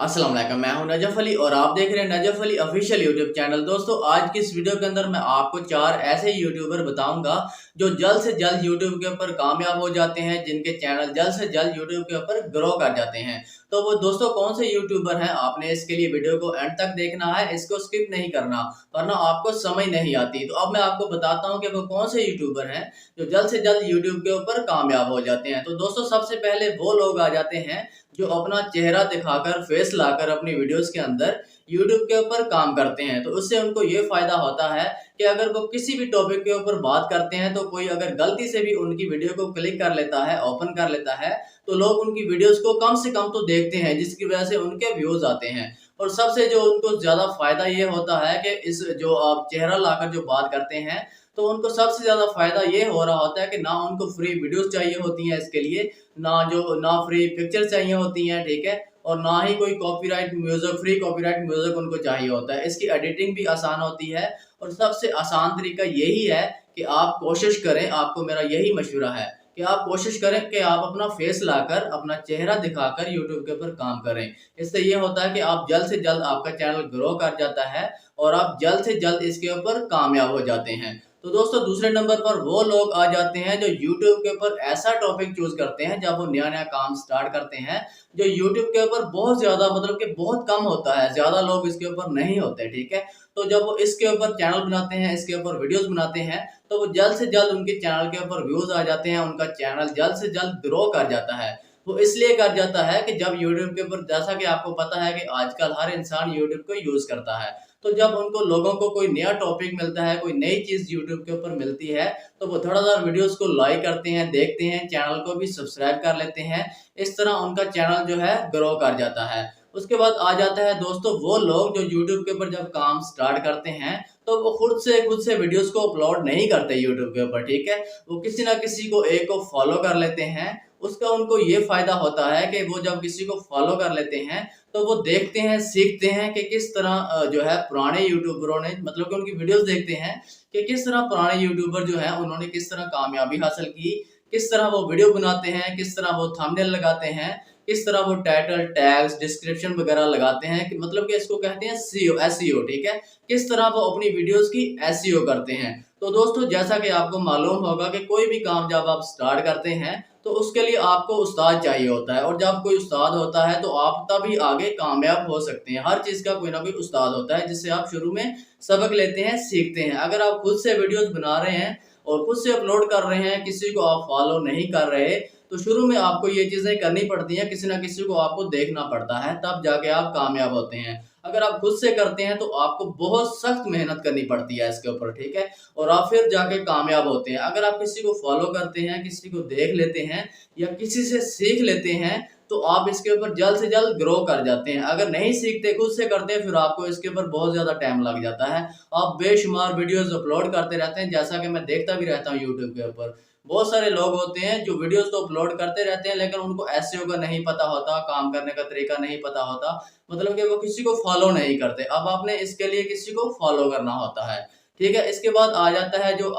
अस्सलाम वालेकुम, मैं हूं नजफ अली और आप देख रहे हैं Najaf Ali official YouTube channel. दोस्तों, आज की इस वीडियो के अंदर मैं आपको 4 ऐसे यूट्यूबर बताऊंगा जो जल्द से जल्द यूट्यूब के ऊपर कामयाब हो जाते हैं, जिनके चैनल जल्द से जल्द यूट्यूब के ऊपर ग्रो कर जाते हैं। तो वो दोस्तों कौन से यूट्यूबर हैं, आपने इसके लिए वीडियो को एंड तक देखना है, इसको स्किप नहीं करना वरना आपको समझ नहीं आती। तो अब मैं आपको बताता हूँ कि वो कौन से यूट्यूबर हैं जो जल्द से जल्द यूट्यूब के ऊपर कामयाब हो जाते हैं। तो दोस्तों, सबसे पहले वो लोग आ जाते हैं जो अपना चेहरा दिखाकर, फेस लाकर अपनी वीडियोस के अंदर यूट्यूब के ऊपर काम करते हैं। तो उससे उनको ये फायदा होता है कि अगर वो किसी भी टॉपिक के ऊपर बात करते हैं तो कोई अगर गलती से भी उनकी वीडियो को क्लिक कर लेता है, ओपन कर लेता है, तो लोग उनकी वीडियोस को कम से कम तो देखते हैं, जिसकी वजह से उनके व्यूज आते हैं। और सबसे जो उनको ज्यादा फायदा ये होता है कि इस जो आप चेहरा लाकर जो बात करते हैं, तो उनको सबसे ज्यादा फायदा ये हो रहा होता है कि ना उनको फ्री वीडियोस चाहिए होती हैं इसके लिए, ना फ्री पिक्चर चाहिए होती हैं, ठीक है, और ना ही कोई copyright music, free copyright music उनको चाहिए होता है। इसकी एडिटिंग भी आसान होती है और सबसे आसान तरीका यही है कि आप कोशिश करें, आपको मेरा यही मशवरा है कि आप कोशिश करें कि आप अपना फेस लाकर, अपना चेहरा दिखाकर यूट्यूब के ऊपर काम करें। इससे ये होता है कि आप जल्द से जल्द, आपका चैनल ग्रो कर जाता है और आप जल्द से जल्द इसके ऊपर कामयाब हो जाते हैं। तो दोस्तों, दूसरे नंबर पर वो लोग आ जाते हैं जो YouTube के ऊपर ऐसा टॉपिक चूज करते हैं जब वो नया नया काम स्टार्ट करते हैं, जो YouTube के ऊपर बहुत ज्यादा, मतलब कि बहुत कम होता है, ज्यादा लोग इसके ऊपर नहीं होते, ठीक है। तो जब वो इसके ऊपर चैनल बनाते हैं, इसके ऊपर वीडियोस बनाते हैं, तो वो जल्द से जल्द उनके चैनल के ऊपर व्यूज आ जाते हैं, उनका चैनल जल्द से जल्द ग्रो कर जाता है। वो इसलिए कर जाता है कि जब YouTube के ऊपर, जैसा कि आपको पता है कि आजकल हर इंसान YouTube को यूज करता है, तो जब उनको, लोगों को कोई नया टॉपिक मिलता है, कोई नई चीज यूट्यूब के ऊपर मिलती है, तो वो धड़ाधड़ वीडियोस को लाइक करते हैं, देखते हैं, चैनल को भी सब्सक्राइब कर लेते हैं। इस तरह उनका चैनल जो है ग्रो कर जाता है। उसके बाद आ जाता है दोस्तों वो लोग जो यूट्यूब के ऊपर जब काम स्टार्ट करते हैं, तो वो खुद से वीडियोस को अपलोड नहीं करते यूट्यूब के ऊपर, ठीक है। वो किसी ना किसी को, एक को फॉलो कर लेते हैं। उसका उनको ये फायदा होता है कि वो जब किसी को फॉलो कर लेते हैं, तो वो देखते हैं, सीखते हैं कि किस तरह जो है पुराने यूट्यूबरों ने, मतलब कि उनकी वीडियोस देखते हैं कि किस तरह पुराने यूट्यूबर जो है उन्होंने किस तरह कामयाबी हासिल की, किस तरह वो वीडियो बनाते हैं, किस तरह वो थंबनेल लगाते हैं, किस तरह वो टाइटल, टैग्स, डिस्क्रिप्शन वगैरह लगाते हैं, कि मतलब कि इसको कहते हैं सीओ, एसईओ, ठीक है। किस तरह वो अपनी वीडियोस की एसईओ करते हैं। तो दोस्तों, जैसा कि आपको मालूम होगा कि कोई भी काम जब आप स्टार्ट करते हैं, तो उसके लिए आपको उस्ताद चाहिए होता है, और जब कोई उस्ताद होता है तो आप तभी आगे कामयाब हो सकते हैं। हर चीज का कोई ना कोई उस्ताद होता है जिससे आप शुरू में सबक लेते हैं, सीखते हैं। अगर आप खुद से वीडियोस बना रहे हैं और खुद से अपलोड कर रहे हैं, किसी को आप फॉलो नहीं कर रहे, तो शुरू में आपको ये चीजें करनी पड़ती हैं, किसी ना किसी को आपको देखना पड़ता है, तब जाके आप कामयाब होते हैं। अगर आप खुद से करते हैं तो आपको बहुत सख्त मेहनत करनी पड़ती है इसके ऊपर, ठीक है, और आप फिर जाके कामयाब होते हैं। अगर आप किसी को फॉलो करते हैं, किसी को देख लेते हैं या किसी से सीख लेते हैं, तो आप इसके ऊपर जल्द से जल्द ग्रो कर जाते हैं। अगर नहीं सीखते, खुद से करते हैं, फिर आपको इसके ऊपर बहुत ज्यादा टाइम लग जाता है। आप बेशुमार वीडियोस अपलोड करते रहते हैं, जैसा कि मैं देखता भी रहता हूँ यूट्यूब के ऊपर। बहुत सारे लोग होते हैं जो वीडियोस तो अपलोड करते रहते हैं, लेकिन उनको एसईओ का नहीं पता होता, काम करने का तरीका नहीं पता होता, मतलब कि वो किसी को फॉलो नहीं करते। अब आपने इसके लिए किसी को फॉलो करना होता है, ठीक है। इसके बाद आ जाता है जो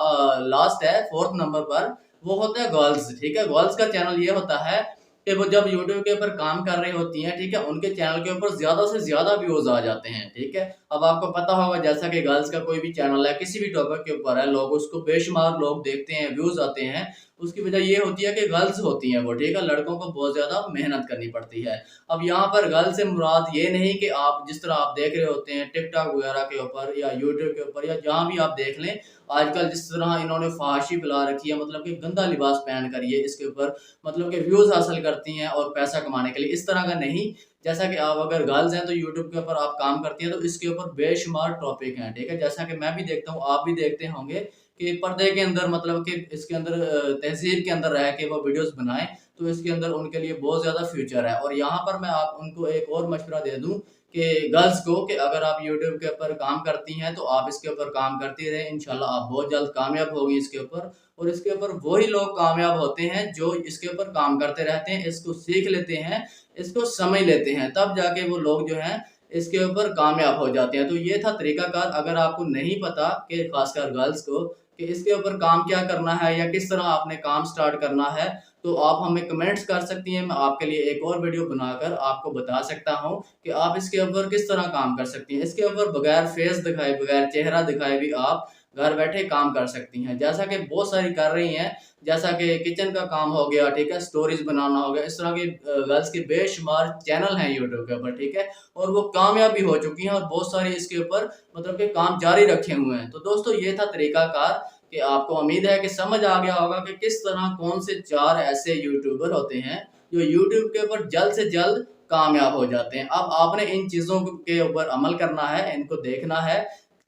लास्ट है, फोर्थ नंबर पर, वो होता है गर्ल्स, ठीक है। गर्ल्स का चैनल ये होता है कि वो जब यूट्यूब के ऊपर काम कर रही होती हैं, ठीक है, उनके चैनल के ऊपर ज्यादा से ज्यादा व्यूज आ जाते हैं, ठीक है। अब आपको पता होगा, जैसा कि गर्ल्स का कोई भी चैनल है, किसी भी टॉपिक के ऊपर है, लोग उसको बेशुमार लोग देखते हैं, व्यूज आते हैं। उसकी वजह ये होती है कि गर्ल्स होती हैं वो, ठीक है, लड़कों को बहुत ज्यादा मेहनत करनी पड़ती है। अब यहाँ पर गर्ल से मुराद ये नहीं कि आप जिस तरह आप देख रहे होते हैं टिकटॉक वगैरह के ऊपर या यूट्यूब के ऊपर या जहाँ भी आप देख लें, आजकल जिस तरह इन्होंने फहाशी फैला रखी है, मतलब कि गंदा लिबास पहन कर ये इसके ऊपर, मतलब कि व्यूज हासिल करती हैं और पैसा कमाने के लिए, इस तरह का नहीं। जैसा कि आप अगर गर्ल्स हैं तो यूट्यूब के ऊपर आप काम करती हैं, तो इसके ऊपर बेशुमार टॉपिक हैं, ठीक है। जैसा कि मैं भी देखता हूँ, आप भी देखते होंगे कि पर्दे के अंदर, मतलब कि इसके अंदर तहजीब के अंदर रह के वो वीडियोस बनाएं, तो इसके अंदर उनके लिए बहुत ज़्यादा फ्यूचर है। और यहाँ पर मैं आप उनको एक और मशवरा दे दूँ कि गर्ल्स को, कि अगर आप यूट्यूब के ऊपर काम करती हैं तो आप इसके ऊपर काम करती रहें, इंशाल्लाह आप बहुत जल्द कामयाब होगी इसके ऊपर। और इसके ऊपर वही लोग कामयाब होते हैं जो इसके ऊपर काम करते रहते हैं, इसको सीख लेते हैं, इसको समझ लेते हैं, तब जाके वो लोग जो हैं इसके ऊपर कामयाब हो जाते हैं। तो ये था तरीकाकार। अगर आपको नहीं पता, कि खासकर गर्ल्स को, कि इसके ऊपर काम क्या करना है या किस तरह आपने काम स्टार्ट करना है, तो आप हमें कमेंट्स कर सकती हैं। मैं आपके लिए एक और वीडियो बनाकर आपको बता सकता हूँ कि आप इसके ऊपर किस तरह काम कर सकती हैं। इसके ऊपर बगैर फेस दिखाए, बगैर चेहरा दिखाए भी आप घर बैठे काम कर सकती हैं, जैसा कि बहुत सारी कर रही हैं। जैसा कि किचन का काम हो गया, ठीक है, स्टोरीज बनाना हो गया, इस तरह के गर्ल्स के बेशुमार चैनल हैं यूट्यूब के ऊपर, ठीक है, और वो कामयाब भी हो चुकी हैं और बहुत सारे इसके ऊपर मतलब कि काम जारी रखे हुए हैं। तो दोस्तों ये था तरीकाकार कि आपको उम्मीद है कि समझ आ गया होगा कि किस तरह कौन से 4 ऐसे यूट्यूबर होते हैं जो यूट्यूब के ऊपर जल्द से जल्द कामयाब हो जाते हैं। अब आपने इन चीज़ों के ऊपर अमल करना है, इनको देखना है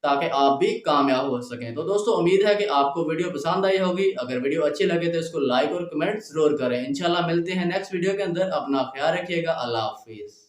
ताकि आप भी कामयाब हो सकें। तो दोस्तों उम्मीद है कि आपको वीडियो पसंद आई होगी। अगर वीडियो अच्छी लगे तो इसको लाइक और कमेंट ज़रूर करें। इंशाल्लाह मिलते हैं नेक्स्ट वीडियो के अंदर। अपना ख्याल रखिएगा। अल्लाह हाफिज़।